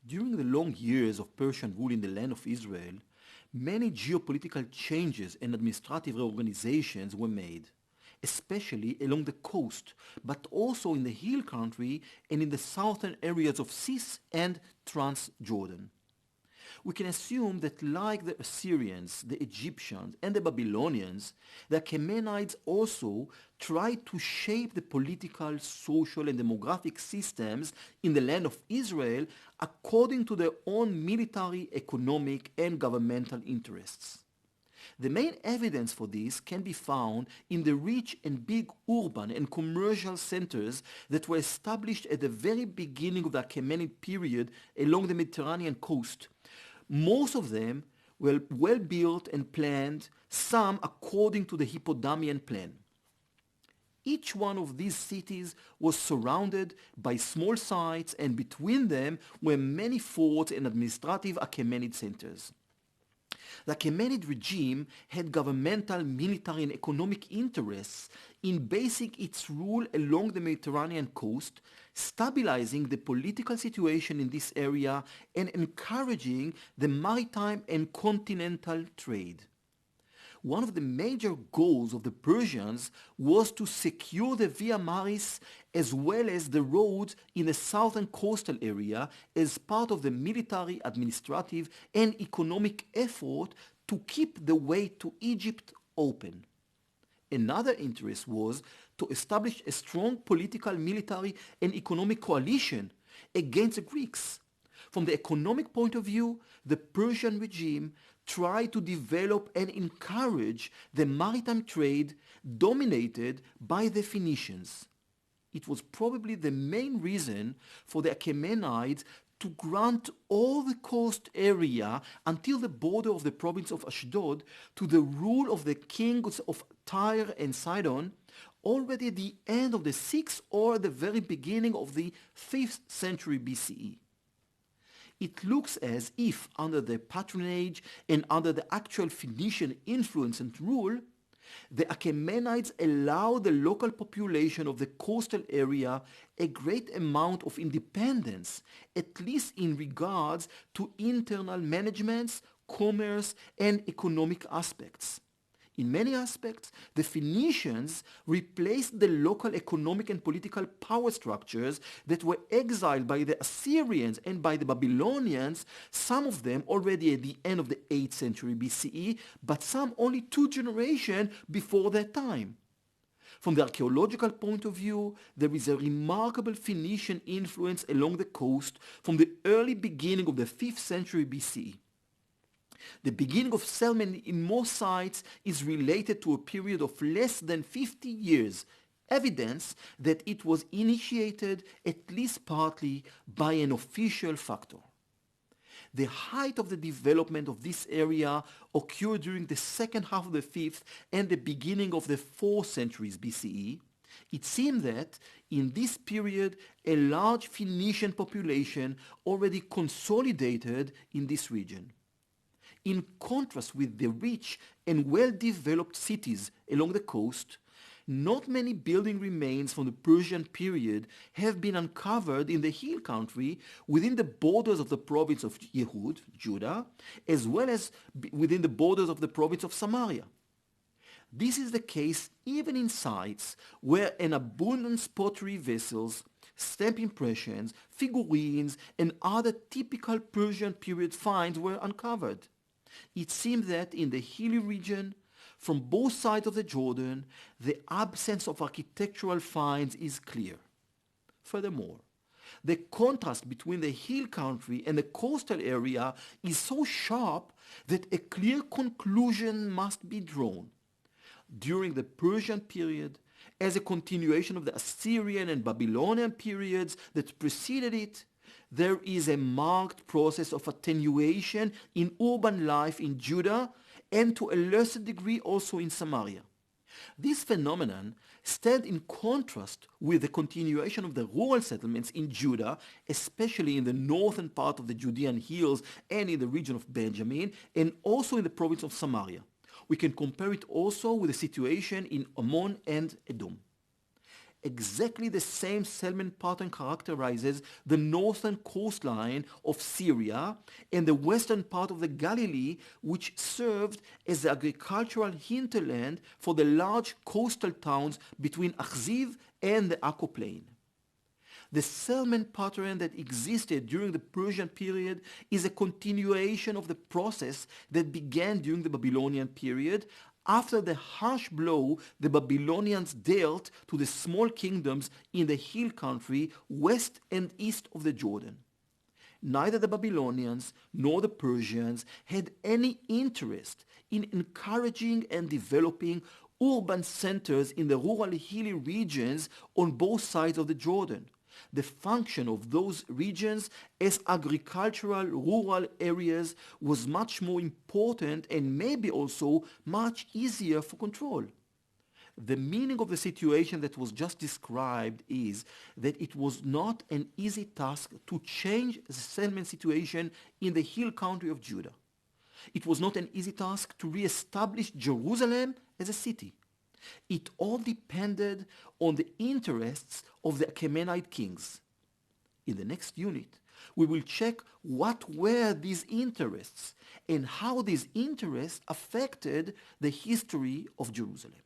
During the long years of Persian rule in the land of Israel, many geopolitical changes and administrative reorganizations were made, especially along the coast, but also in the hill country and in the southern areas of Cis and Transjordan. We can assume that like the Assyrians, the Egyptians, and the Babylonians, the Achaemenids also tried to shape the political, social, and demographic systems in the land of Israel according to their own military, economic, and governmental interests. The main evidence for this can be found in the rich and big urban and commercial centers that were established at the very beginning of the Achaemenid period along the Mediterranean coast. Most of them were well built and planned, some according to the Hippodamian plan. Each one of these cities was surrounded by small sites, and between them were many forts and administrative Achaemenid centers. The Achaemenid regime had governmental, military, and economic interests in basing its rule along the Mediterranean coast, stabilizing the political situation in this area, and encouraging the maritime and continental trade. One of the major goals of the Persians was to secure the Via Maris as well as the roads in the southern coastal area as part of the military, administrative, and economic effort to keep the way to Egypt open. Another interest was to establish a strong political, military, and economic coalition against the Greeks. From the economic point of view, the Persian regime tried to develop and encourage the maritime trade dominated by the Phoenicians. It was probably the main reason for the Achaemenids to grant all the coast area until the border of the province of Ashdod to the rule of the kings of Tyre and Sidon already at the end of the 6th or the very beginning of the 5th century BCE. It looks as if under their patronage and under the actual Phoenician influence and rule, the Achaemenids allowed the local population of the coastal area a great amount of independence, at least in regards to internal managements, commerce, and economic aspects. In many aspects, the Phoenicians replaced the local economic and political power structures that were exiled by the Assyrians and by the Babylonians, some of them already at the end of the 8th century BCE, but some only 2 generations before that time. From the archaeological point of view, there is a remarkable Phoenician influence along the coast from the early beginning of the 5th century BCE. The beginning of settlement in most sites is related to a period of less than 50 years, evidence that it was initiated at least partly by an official factor. The height of the development of this area occurred during the second half of the 5th and the beginning of the 4th centuries BCE. It seemed that in this period a large Phoenician population already consolidated in this region. In contrast with the rich and well-developed cities along the coast, not many building remains from the Persian period have been uncovered in the hill country within the borders of the province of Yehud, Judah, as well as within the borders of the province of Samaria. This is the case even in sites where an abundance pottery vessels, stamp impressions, figurines, and other typical Persian period finds were uncovered. It seems that in the hilly region, from both sides of the Jordan, the absence of architectural finds is clear. Furthermore, the contrast between the hill country and the coastal area is so sharp that a clear conclusion must be drawn. During the Persian period, as a continuation of the Assyrian and Babylonian periods that preceded it, there is a marked process of attenuation in urban life in Judah and to a lesser degree also in Samaria. This phenomenon stands in contrast with the continuation of the rural settlements in Judah, especially in the northern part of the Judean hills and in the region of Benjamin, and also in the province of Samaria. We can compare it also with the situation in Ammon and Edom. exactly the same settlement pattern characterizes the northern coastline of Syria and the western part of the Galilee, which served as the agricultural hinterland for the large coastal towns between Achziv and the Akko Plain. The settlement pattern that existed during the Persian period is a continuation of the process that began during the Babylonian period, after the harsh blow the Babylonians dealt to the small kingdoms in the hill country west and east of the Jordan. Neither the Babylonians nor the Persians had any interest in encouraging and developing urban centers in the rural hilly regions on both sides of the Jordan. The function of those regions as agricultural rural areas was much more important and maybe also much easier for control. The meaning of the situation that was just described is that it was not an easy task to change the settlement situation in the hill country of Judah. It was not an easy task to re-establish Jerusalem as a city. It all depended on the interests of the Achaemenid kings. In the next unit, we will check what were these interests and how these interests affected the history of Jerusalem.